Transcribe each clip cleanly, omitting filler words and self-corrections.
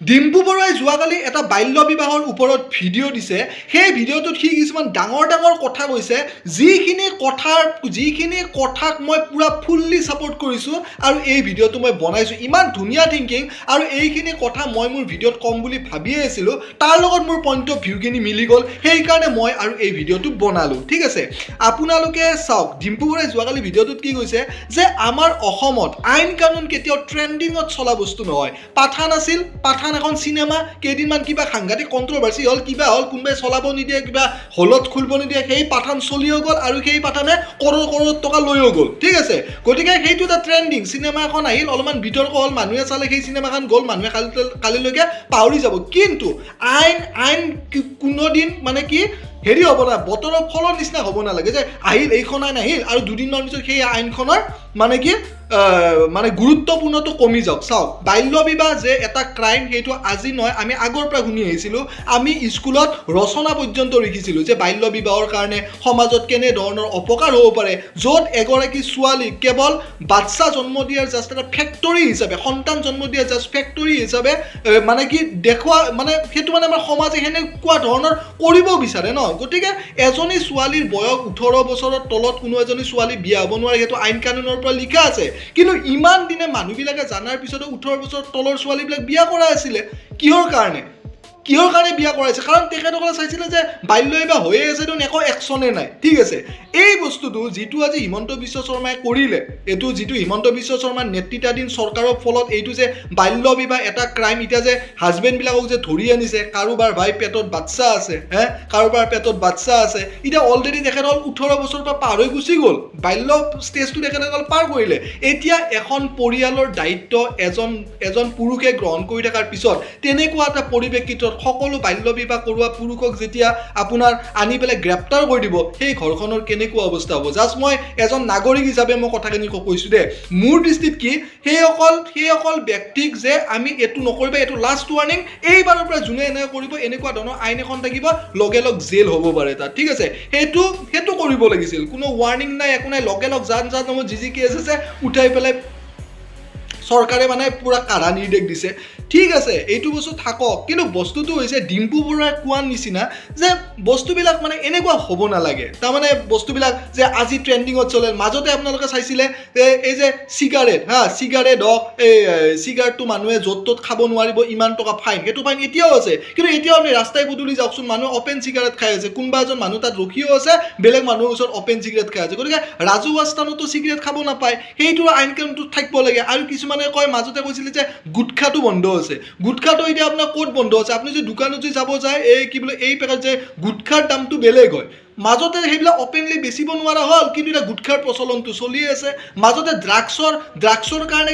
ডিম্পু বৰুৱাই যোৱাকালি এটা বাল্য বিবাহৰ ওপৰত ভিডিঅ' দিছে। সেই ভিডিঅ'টোত সি কিছুমান ডাঙৰ ডাঙৰ কথা কৈছে, যিখিনি কথাক মই পুৰা ফুল্লি ছাপোৰ্ট কৰিছোঁ আৰু এই ভিডিঅ'টো মই বনাইছোঁ। ইমান ধুনীয়া থিংকিং আৰু এইখিনি কথা মই মোৰ ভিডিঅ'ত ক'ম বুলি ভাবিয়ে আছিলোঁ, তাৰ লগত মোৰ পইণ্ট অফ ভিউখিনি মিলি গ'ল, সেইকাৰণে মই আৰু এই ভিডিঅ'টো বনালোঁ। ঠিক আছে, আপোনালোকে চাওক ডিম্পু বৰুৱাই যোৱাকালি ভিডিঅ'টোত কি কৈছে যে আমাৰ অসমত আইন কানুন কেতিয়াও ট্ৰেণ্ডিঙত চলা বস্তু নহয়। পাঠান আছিল, পাঠান এখন চিনেমা কেইদিনমান কিবা সাংঘাতিক কণ্ট্ৰভাৰ্চি হ'ল, কিবা হ'ল, কোনোবাই চলাব নিদিয়ে, কিবা হলত খুলিব নিদিয়ে, সেই পাঠান চলিও গ'ল আৰু সেই পাঠানে কৰোৰ টকা লৈও গ'ল। ঠিক আছে, গতিকে সেইটো এটা ট্ৰেণ্ডিং চিনেমা এখন আহিল, অলপমান বিতৰ্ক হ'ল, মানুহে চালে, সেই চিনেমাখন গ'ল, মানুহে কালিলৈকে পাহৰি যাব। কিন্তু আইন কোনোদিন মানে কি হেৰি হ'ব না, বতৰৰ ফলৰ নিচিনা হ'ব নালাগে যে আহিল এইখন আইন আহিল আৰু দুদিনমানৰ পিছত সেই আইনখনৰ মানে কি মানে গুৰুত্বপূৰ্ণটো কমি যাওক। চাওক, বাল্য বিবাহ যে এটা ক্ৰাইম সেইটো আজি নহয়, আমি আগৰ পৰা শুনি আহিছিলোঁ। আমি স্কুলত ৰচনা পৰ্যন্ত লিখিছিলোঁ যে বাল্য বিবাহৰ কাৰণে সমাজত কেনেধৰণৰ অপকাৰ হ'ব পাৰে, য'ত এগৰাকী ছোৱালীক কেৱল বাচ্চা জন্ম দিয়াৰ জাষ্ট এটা ফেক্টৰী হিচাপে, সন্তান জন্ম দিয়াৰ জাষ্ট ফেক্টৰী হিচাপে মানে কি দেখুওৱা, মানে সেইটো মানে আমাৰ সমাজে সেনেকুৱা ধৰণৰ কৰিব বিচাৰে ন। গতিকে এজনী ছোৱালীৰ বয়স 18 বছৰৰ তলত কোনো এজনী ছোৱালী বিয়া হ'ব নোৱাৰে, সেইটো আইন কানুনৰ পৰা লিখা আছে। কিন্তু ইমান দিনে মানুহবিলাকে জানাৰ পিছতো 18 বছৰ তলৰ ছোৱালীবিলাক বিয়া কৰা আছিলে। কিহৰ কাৰণে বিয়া কৰাইছে? কাৰণ তেখেতসকলে চাইছিলে যে বাল্য বিবাহ হৈয়ে আছে, দেখোন একো একশ্যনে নাই। ঠিক আছে, এই বস্তুটো যিটো আজি হিমন্ত বিশ্ব শৰ্মাই কৰিলে, এইটো যিটো হিমন্ত বিশ্ব শৰ্মাৰ নেতৃত্বাধীন চৰকাৰৰ ফলত এইটো যে বাল্য বিবাহ এটা ক্ৰাইম, এতিয়া যে হাজবেণ্ডবিলাকক যে ধৰি আনিছে, কাৰোবাৰ ভাই পেটত বাচ্চা আছে, কাৰোবাৰ পেটত বাচ্চা আছে, এতিয়া অলৰেডি তেখেতসকল 18 বছৰৰ পৰা পাৰ হৈ গুচি গ'ল, বাল্য ষ্টেজটো তেখেতসকল পাৰ কৰিলে। এতিয়া এখন পৰিয়ালৰ দায়িত্ব এজন পুৰুষে গ্ৰহণ কৰি থকাৰ পিছত তেনেকুৱা এটা পৰিৱেশিত সকলো বাল্য বিবাহ কৰোৱা পুৰুষক যেতিয়া আপোনাৰ আনি পেলাই গ্ৰেপ্তাৰ কৰি দিব, সেই ঘৰখনৰ কেনেকুৱা অৱস্থা হ'ব? জাষ্ট মই এজন নাগৰিক হিচাপে মই কথাখিনি কৈছোঁ দেই, মোৰ দৃষ্টিত কি সেইসকল ব্যক্তিক যে আমি এইটো নকৰিবা, এইটো লাষ্ট ৱাৰ্ণিং, এইবাৰৰ পৰা যোনে এনেকৈ কৰিব, এনেকুৱা ধৰণৰ আইন এখন থাকিব, লগে লগ জেল হ'ব পাৰে তাত। ঠিক আছে, সেইটো কৰিব লাগিছিল। কোনো ৱাৰ্ণিং নাই, একো নাই, লগে লগ জান নামত যি কেছ আছে উঠাই পেলাই চৰকাৰে মানে পুৰা কাঢ়া নিৰ্দেশ দিছে। ঠিক আছে, এইটো বস্তু থাকক, কিন্তু বস্তুটো হৈছে ডিম্পু বৰুৱাই কোৱাৰ নিচিনা যে বস্তুবিলাক মানে এনেকুৱা হ'ব নালাগে। তাৰমানে বস্তুবিলাক যে আজি ট্ৰেণ্ডিঙত চলে, মাজতে আপোনালোকে চাইছিলে এই যে চিগাৰেট হওক, এই চিগাৰেটটো মানুহে য'ত ত'ত খাব নোৱাৰিব, ইমান টকা ফাইন, সেইটো ফাইন এতিয়াও আছে। কিন্তু এতিয়াও আপুনি ৰাস্তাই পদূলি যাওকচোন, মানুহে অপেন চিগাৰেট খাই আছে, কোনোবা এজন মানুহ তাত ৰখিও আছে, বেলেগ মানুহৰ ওচৰত অপেন চিগাৰেট খাই আছে। গতিকে ৰাজহুৱা স্থানতো চিগাৰেট খাব নাপায়, সেইটো আইন কানুনটোত থাকিব লাগে। আৰু কিছুমানে কয়, মাজতে কৈছিলে যে গুটখাটো বন্ধ আছে, গুটখাটো এতিয়া আপোনাৰ ক'ত বন্ধ আছে? আপুনি যদি দোকানত যদি যাব যায়, এই কি বোলে, এই পেকেট যে গুটখাৰ দামটো বেলেগ হয়, মাজতে সেইবিলাক অপেনলি বেচিব নোৱাৰা হ'ল, কিন্তু এতিয়া গুটখাৰ প্ৰচলনটো চলি আছে। মাজতে ড্ৰাগছৰ কাৰণে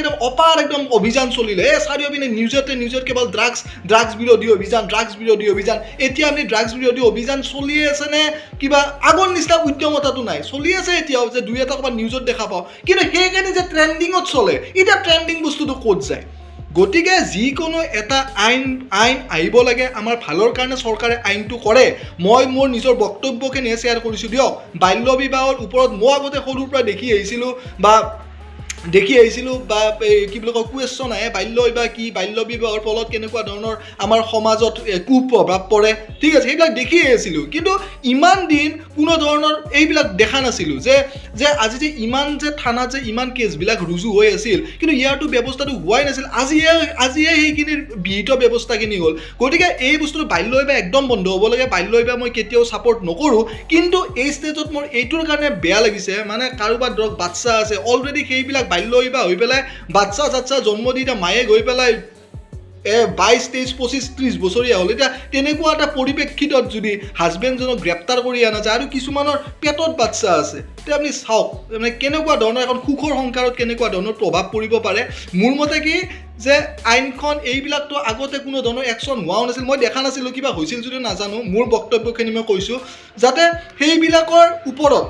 একদম অভিযান চলিলে, চাৰিওপিনে নিউজত কেৱল ড্ৰাগছ বিৰোধী অভিযান। এতিয়া আমি ড্ৰাগছ বিৰোধী অভিযান চলিয়ে আছে নে কিবা আগৰ নিচিনা উদ্যমতাটো নাই? চলি আছে এতিয়াও, যে দুই এটা ক'ৰবাত নিউজত দেখা পাওঁ, কিন্তু সেইকাৰণে যে ট্ৰেণ্ডিঙত চলে, এতিয়া ট্ৰেণ্ডিং বস্তুটো ক'ত যায়? গতিকে যিকোনো এটা আইন আহিব লাগে, আমাৰ ভালৰ কাৰণে চৰকাৰে আইনটো কৰে। মই মোৰ নিজৰ বক্তব্যখিনিয়ে শ্বেয়াৰ কৰিছোঁ দিয়ক। বাল্য বিবাহৰ ওপৰত মই আগতে সৰুৰ পৰা দেখি আহিছিলোঁ বা কি বুলি কয়, কুৱেশ্যন আহে, বাল্য বিবাহ কি, বাল্য বিবাহৰ ফলত কেনেকুৱা ধৰণৰ আমাৰ সমাজত কুপ্ৰভাৱ পৰে। ঠিক আছে, সেইবিলাক দেখি আহিছিলোঁ, কিন্তু ইমান দিন কোনো ধৰণৰ এইবিলাক দেখা নাছিলোঁ যে আজি যে ইমান যে থানাত যে ইমান কেছবিলাক ৰুজু হৈ আছিল, কিন্তু ইয়াৰতো ব্যৱস্থাটো হোৱাই নাছিল। আজিয়ে সেইখিনিৰ বিহিত ব্যৱস্থাখিনি হ'ল। গতিকে এই বস্তুটো বাল্য বিবাহ একদম বন্ধ হ'ব লাগে। বাল্য বিবাহ মই কেতিয়াও ছাপোৰ্ট নকৰোঁ, কিন্তু এই ষ্টেজত মোৰ এইটোৰ কাৰণে বেয়া লাগিছে, মানে কাৰোবাৰ ধৰক বাচ্চা আছে, অলৰেডি সেইবিলাক বাল্য বিবাহ হৈ পেলাই বাচ্চা জন্ম দি এতিয়া মায়ে গৈ পেলাই 22, 23, 25, 30 বছৰীয়া হ'ল। এতিয়া তেনেকুৱা এটা পৰিপ্ৰেক্ষিতত যদি হাজবেণ্ডজনক গ্ৰেপ্তাৰ কৰি অনা যায় আৰু কিছুমানৰ পেটত বাচ্চা আছে, তেতিয়া আপুনি চাওক মানে কেনেকুৱা ধৰণৰ এখন সুখৰ সংসাৰত কেনেকুৱা ধৰণৰ প্ৰভাৱ পৰিব পাৰে। মোৰ মতে কি যে আইনখন এইবিলাকতো আগতে কোনো ধৰণৰ একশ্যন হোৱাও নাছিল, মই দেখা নাছিলোঁ, কিবা হৈছিল যদিও নাজানো। মোৰ বক্তব্যখিনি মই কৈছোঁ, যাতে সেইবিলাকৰ ওপৰত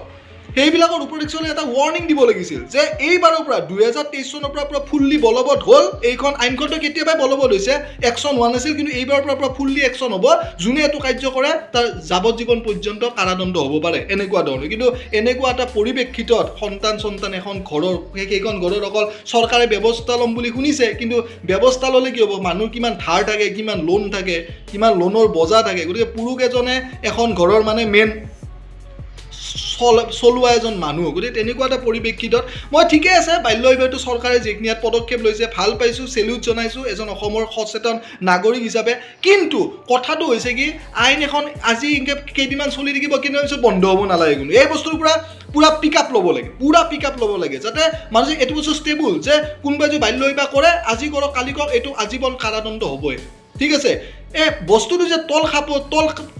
সেইবিলাকৰ ওপৰত একচুৱেলি এটা ৱাৰ্নিং দিব লাগিছিল যে এইবাৰৰ পৰা 2023 চনৰ পৰা ফুল্লি বলবৎ হ'ল এইখন আইনখনটো কেতিয়াবাই বলবৎ হৈছে একশ্যন হোৱা নাছিল কিন্তু এইবাৰৰ পৰা ফুল্লি একশ্যন হ'ব যোনে এইটো কাৰ্য কৰে তাৰ যাৱজ্জীৱন পৰ্যন্ত কাৰাদণ্ড হ'ব পাৰে এনেকুৱা ধৰণৰ কিন্তু এনেকুৱা এটা পৰিপ্ৰেক্ষিতত সন্তান এখন ঘৰৰ সেইখন ঘৰত অকল চৰকাৰে ব্যৱস্থা ল'ম বুলি শুনিছে কিন্তু ব্যৱস্থা ল'লে কি হ'ব মানুহ কিমান ধাৰ থাকে কিমান লোন থাকে কিমান লোনৰ বজা থাকে গতিকে পুৰুষ এজনে এখন ঘৰৰ মানে মেইন চলোৱা এজন মানুহ গতিকে তেনেকুৱা এটা পৰিপ্ৰেক্ষিতত মই ঠিকে আছে বাল্য বিবাহটো চৰকাৰে যিখিনি ইয়াত পদক্ষেপ লৈছে ভাল পাইছোঁ চেলিউট জনাইছোঁ এজন অসমৰ সচেতন নাগৰিক হিচাপে কিন্তু কথাটো হৈছে কি আইন এখন আজি কেইদিনমান চলি থাকিব কেইদিনমান পিছত বন্ধ হ'ব নালাগে কিন্তু এই বস্তুৰ পুৰা পিক আপ ল'ব লাগে যাতে মানুহে এইটো বস্তু ষ্টেবল যে কোনোবাই যদি বাল্য বিবাহ কৰে আজি কৰক কালি কৰক এইটো আজীৱন কাৰাদণ্ড হ'বই ঠিক আছে এই বস্তুটো যে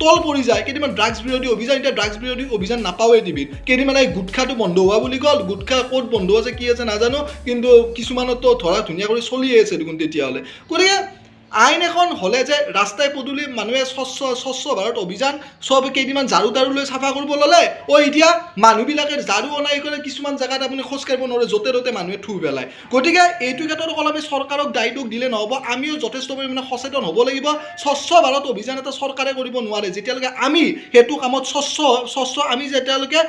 তল পৰি যায় কেইদিনমান ড্ৰাগছ বিৰোধী অভিযান এতিয়া ড্ৰাগছ বিৰোধী অভিযান নাপাওঁৱেই টিভিত কেইদিনমান এই গুটখাটো বন্ধ হোৱা বুলি ক'ল গুটখা ক'ত বন্ধ আছে কি আছে নাজানো কিন্তু কিছুমানতো ধৰা ধুনীয়া কৰি চলিয়ে আছে দেখোন তেতিয়াহ'লে গতিকে আইন এখন হ'লে যে ৰাস্তাই পদূলি মানুহে স্বচ্ছ ভাৰত অভিযান চব কেইদিনমান ঝাৰু তাৰু লৈ চাফা কৰিব ল'লে এতিয়া মানুহবিলাকে ঝাৰু অনাই কৰি কিছুমান জেগাত আপুনি খোজকাঢ়িব নোৱাৰে য'তে ত'তে মানুহে থু পেলায় গতিকে এইটো ক্ষেত্ৰত অকল আমি চৰকাৰক দায়িত্ব দিলে নহ'ব আমিও যথেষ্ট পৰিমাণে সচেতন হ'ব লাগিব স্বচ্ছ ভাৰত অভিযান এটা চৰকাৰে কৰিব নোৱাৰে যেতিয়ালৈকে আমি সেইটো কামত স্বচ্ছ আমি যেতিয়ালৈকে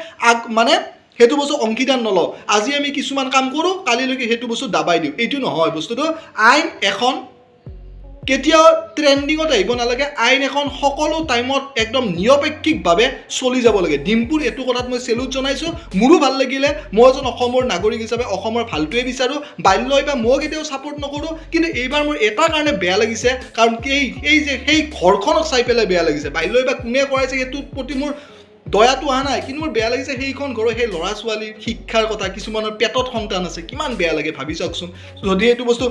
মানে সেইটো বস্তু অংশীদাৰ নলওঁ আজি আমি কিছুমান কাম কৰোঁ কালিলৈকে সেইটো বস্তু দাবাই দিওঁ এইটো নহয় বস্তুটো আইন এখন কেতিয়াও ট্ৰেণ্ডিঙত আহিব নালাগে আইন এখন সকলো টাইমত একদম নিৰপেক্ষিকভাৱে চলি যাব লাগে ডিম্পুৰ এইটো কথাত মই চেলুট জনাইছোঁ মোৰো ভাল লাগিলে মই এজন অসমৰ নাগৰিক হিচাপে অসমৰ ভালটোৱে বিচাৰোঁ বাল্য বিবাহ মই কেতিয়াও ছাপোৰ্ট নকৰোঁ কিন্তু এইবাৰ মোৰ এটা কাৰণে বেয়া লাগিছে কাৰণ সেই ঘৰখনক চাই পেলাই বেয়া লাগিছে বাল্য বিবাহ কোনে কৰাইছে সেইটোৰ প্ৰতি মোৰ দয়াটো অহা নাই কিন্তু মোৰ বেয়া লাগিছে সেইখন ঘৰৰ সেই ল'ৰা ছোৱালীৰ শিক্ষাৰ কথা কিছুমানৰ পেটত সন্তান আছে কিমান বেয়া লাগে ভাবি চাওকচোন যদি এইটো বস্তু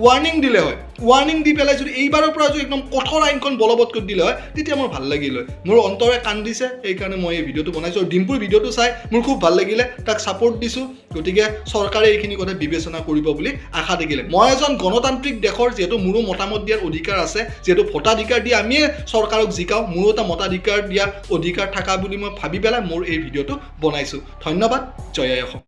ৱাৰ্নিং দিলে হয় ৱাৰ্নিং দি পেলাই যদি এইবাৰৰ পৰা যদি একদম কঠোৰ আইনখন বলবৎ কৰি দিলে হয় তেতিয়া মোৰ ভাল লাগিল হয় মোৰ অন্তৰে কান্দিছে সেইকাৰণে মই এই ভিডিঅ'টো বনাইছোঁ আৰু ডিম্পুৰ ভিডিঅ'টো চাই মোৰ খুব ভাল লাগিলে তাক ছাপোৰ্ট দিছোঁ গতিকে চৰকাৰে এইখিনি কথা বিবেচনা কৰিব বুলি আশা থাকিলে মই এজন গণতান্ত্ৰিক দেশৰ যিহেতু মোৰো মতামত দিয়াৰ অধিকাৰ আছে যিহেতু ভোটাধিকাৰ দি আমিয়ে চৰকাৰক জিকাওঁ মোৰো এটা মতাধিকাৰ দিয়া অধিকাৰ থকা বুলি মই ভাবি পেলাই মোৰ এই ভিডিঅ'টো বনাইছোঁ ধন্যবাদ জয় আই অসম